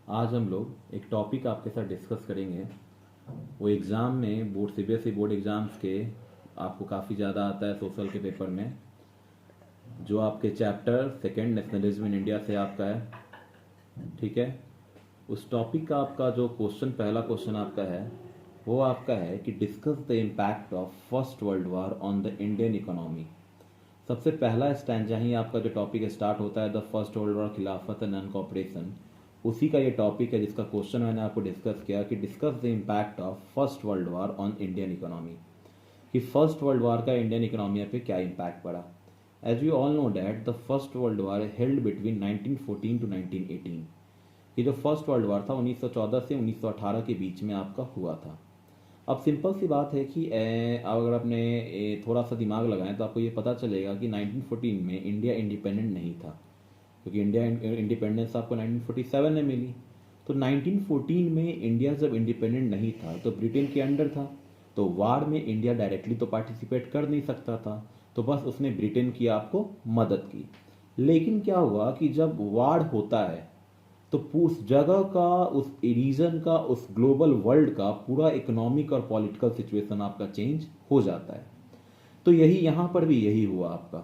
आज हम लोग एक टॉपिक आपके साथ डिस्कस करेंगे। वो एग्ज़ाम में बोर्ड सीबीएसई बोर्ड एग्ज़ाम्स के आपको काफ़ी ज़्यादा आता है सोशल के पेपर में, जो आपके chapter second nationalism in India से आपका है। ठीक है, उस टॉपिक का आपका जो पहला क्वेश्चन आपका है वो आपका है कि discuss the impact of first world war on the Indian economy. सबसे पहला स्टैंजा ही आपका जो टॉपिक स्टार्ट होता है द फर्स्ट वर्ल्ड वॉर, खिलाफत एंड नॉन कॉपरेशन, उसी का ये टॉपिक है जिसका क्वेश्चन मैंने आपको डिस्कस किया कि discuss the impact of first world war on Indian economy, कि फर्स्ट वर्ल्ड वॉर का इंडियन इकोनॉमी पे क्या इम्पैक्ट पड़ा। As you all know that the first world war held between 1914 to 1918। ये जो फर्स्ट वर्ल्ड वॉर था 1914 से 1918 के बीच में आपका हुआ था। अब सिंपल सी बात है कि अगर आपने थोड़ा सा दिमाग लगाएं तो आपको ये पता चलेगा कि 1914 में इंडिया इंडिपेंडेंट नहीं था, क्योंकि इंडिया इंडिपेंडेंस आपको 1947 में मिली। तो 1914 में इंडिया जब इंडिपेंडेंट नहीं था तो ब्रिटेन के अंडर था, तो वार में इंडिया डायरेक्टली तो पार्टिसिपेट कर नहीं सकता था, तो बस उसने ब्रिटेन की आपको मदद की। लेकिन क्या हुआ कि जब वार होता है तो उस जगह का, उस रीजन का, उस ग्लोबल वर्ल्ड का पूरा इकोनॉमिक और पॉलिटिकल सिचुएशन आपका चेंज हो जाता है। तो यही यहाँ पर भी यही हुआ आपका।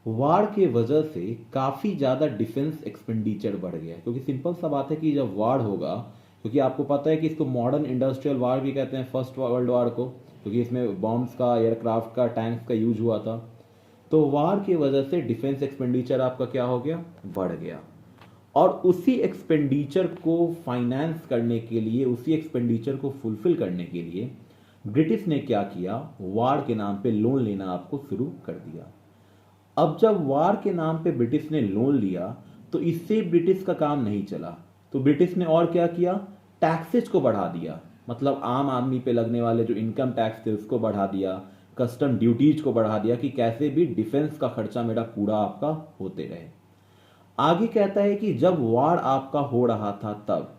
वार के वजह से काफ़ी ज़्यादा डिफेंस एक्सपेंडिचर बढ़ गया, क्योंकि सिंपल सा बात है कि जब वार होगा, क्योंकि आपको पता है कि इसको मॉडर्न इंडस्ट्रियल वार भी कहते हैं फर्स्ट वर्ल्ड वार को, क्योंकि इसमें बॉम्ब्स का, एयरक्राफ्ट का, टैंक्स का यूज हुआ था। तो वार की वजह से डिफेंस एक्सपेंडिचर आपका क्या हो गया, बढ़ गया। और उसी एक्सपेंडिचर को फाइनेंस करने के लिए, उसी एक्सपेंडिचर को फुलफिल करने के लिए ब्रिटिश ने क्या किया, वार के नाम पे लोन लेना आपको शुरू कर दिया। अब जब वार के नाम पे ब्रिटिश ने लोन लिया तो इससे ब्रिटिश का काम नहीं चला, तो ब्रिटिश ने और क्या किया, टैक्सेस को बढ़ा दिया। मतलब आम आदमी पे लगने वाले जो इनकम टैक्स थे उसको बढ़ा दिया, कस्टम ड्यूटीज को बढ़ा दिया, कि कैसे भी डिफेंस का खर्चा मेरा पूरा आपका होते रहे। आगे कहता है कि जब वार आपका हो रहा था तब,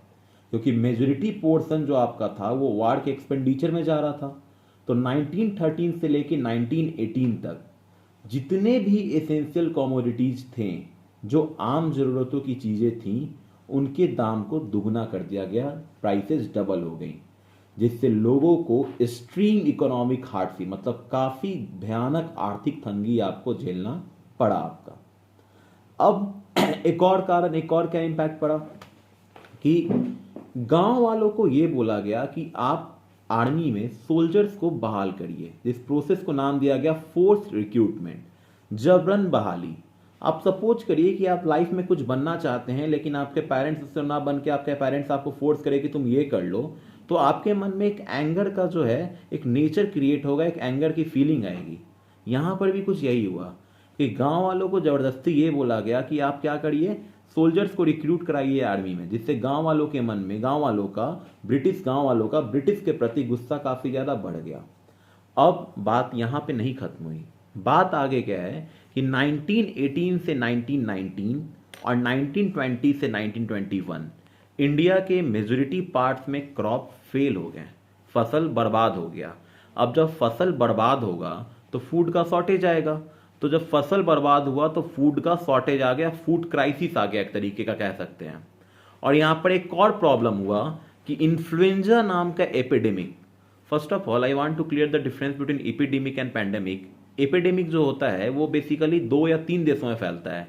क्योंकि मेजोरिटी पोर्शन जो आपका था वो वार के एक्सपेंडिचर में जा रहा था, तो 1913 से लेके 1918 तक जितने भी एसेंशियल कमोडिटीज थे, जो आम ज़रूरतों की चीज़ें थीं, उनके दाम को दुगना कर दिया गया, प्राइसेस डबल हो गई, जिससे लोगों को एक्सट्रीम इकोनॉमिक हार्डशिप, मतलब काफ़ी भयानक आर्थिक तंगी आपको झेलना पड़ा आपका। अब एक और कारण, एक और क्या इम्पैक्ट पड़ा कि गांव वालों को यह बोला गया कि आप आर्मी में सोल्जर्स को बहाल करिए। इस प्रोसेस को नाम दिया गया फोर्स रिक्रूटमेंट, जबरन बहाली। आप सपोज करिए कि आप लाइफ में कुछ बनना चाहते हैं, लेकिन आपके पेरेंट्स उससे ना बन के आपके पेरेंट्स आपको फोर्स करे कि तुम ये कर लो, तो आपके मन में एक एंगर का जो है एक नेचर क्रिएट होगा, एक एंगर की फीलिंग आएगी। यहां पर भी कुछ यही हुआ कि गांव वालों को जबरदस्ती ये बोला गया कि आप क्या करिए, सोल्जर्स को रिक्रूट कराइए आर्मी में, जिससे गांव वालों के मन में, गांव वालों का, गांव वालों का ब्रिटिश के प्रति गुस्सा काफी ज्यादा बढ़ गया। अब बात यहां पे नहीं खत्म हुई, बात आगे क्या है कि 1918 से 1919 और 1920 से 1921 इंडिया के मेजोरिटी पार्ट्स में क्रॉप फेल हो गए, फसल बर्बाद हो गया। अब जब फसल बर्बाद होगा तो फूड का शॉर्टेज आएगा, तो जब फसल बर्बाद हुआ तो फूड का शॉर्टेज आ गया, फूड क्राइसिस आ गया एक तरीके का कह सकते हैं। और यहां पर एक और प्रॉब्लम हुआ कि इन्फ्लुएंजा नाम का epidemic. First of all I want to clear the difference between epidemic and pandemic. Epidemic जो होता है वो बेसिकली 2 या 3 देशों में फैलता है,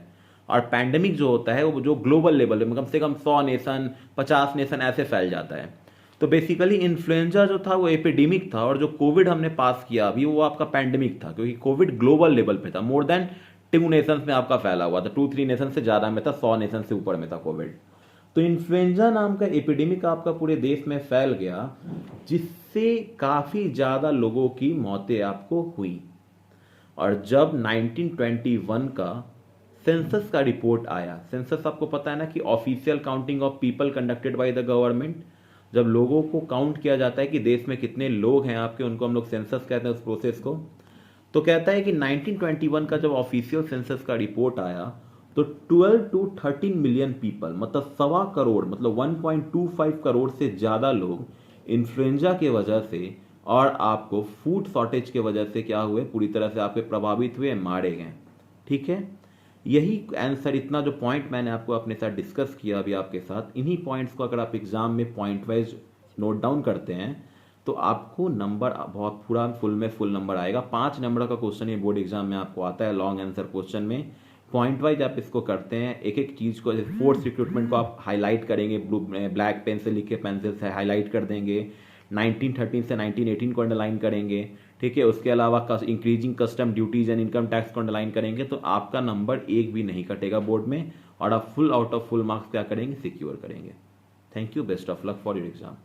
और पैंडेमिक जो होता है वो जो ग्लोबल लेवल में कम से कम 100 नेशन, 50 नेशन ऐसे फैल जाता है। तो बेसिकली इन्फ्लुएंजा जो था वो एपिडेमिक था, और जो कोविड हमने पास किया अभी वो आपका पैंडेमिक था, क्योंकि कोविड ग्लोबल लेवल पे था, मोर देन 2 नेशंस में आपका फैला हुआ था, 2-3 नेशन से ज्यादा में था, 100 नेशन से ऊपर में था कोविड। तो इन्फ्लुएंजा नाम का एपिडेमिक आपका पूरे देश में फैल गया, जिससे काफी ज्यादा लोगों की मौतें आपको हुई। और जब 1921 का सेंसस का रिपोर्ट आया, सेंसस आपको पता है ना कि official counting of people conducted by the government, जब लोगों को काउंट किया जाता है कि देश में कितने लोग हैं आपके, उनको हम लोग सेंसस कहते हैं उस प्रोसेस को। तो कहता है कि 1921 का जब ऑफिशियल सेंसस का रिपोर्ट आया तो 12 टू 13 मिलियन पीपल, मतलब 1.25 करोड़, मतलब 1.25 करोड़ से ज्यादा लोग इन्फ्लुएंजा के वजह से और आपको फूड शॉर्टेज के वजह से क्या हुए, पूरी तरह से आपके प्रभावित हुए, मारे गए। ठीक है, यही आंसर, इतना जो पॉइंट मैंने आपको अपने साथ डिस्कस किया अभी आपके साथ, इन्हीं पॉइंट्स को अगर आप एग्जाम में पॉइंट वाइज नोट डाउन करते हैं तो आपको नंबर बहुत पूरा फुल नंबर आएगा। 5 नंबर का क्वेश्चन ये बोर्ड एग्जाम में आपको आता है लॉन्ग आंसर क्वेश्चन में। पॉइंट वाइज आप इसको करते हैं, एक एक चीज़ को, जैसे फोर्स रिक्रूटमेंट को आप हाईलाइट करेंगे, ब्लैक पेन से लिख के पेंसिल से हाईलाइट कर देंगे, 1913 से 1918 को अंडरलाइन करेंगे, ठीक है। उसके अलावा increasing custom duties and income tax को अंडरलाइन करेंगे, तो आपका नंबर एक भी नहीं कटेगा बोर्ड में और आप full out of full marks क्या करेंगे, सिक्योर करेंगे। Thank you, best of luck for your exam.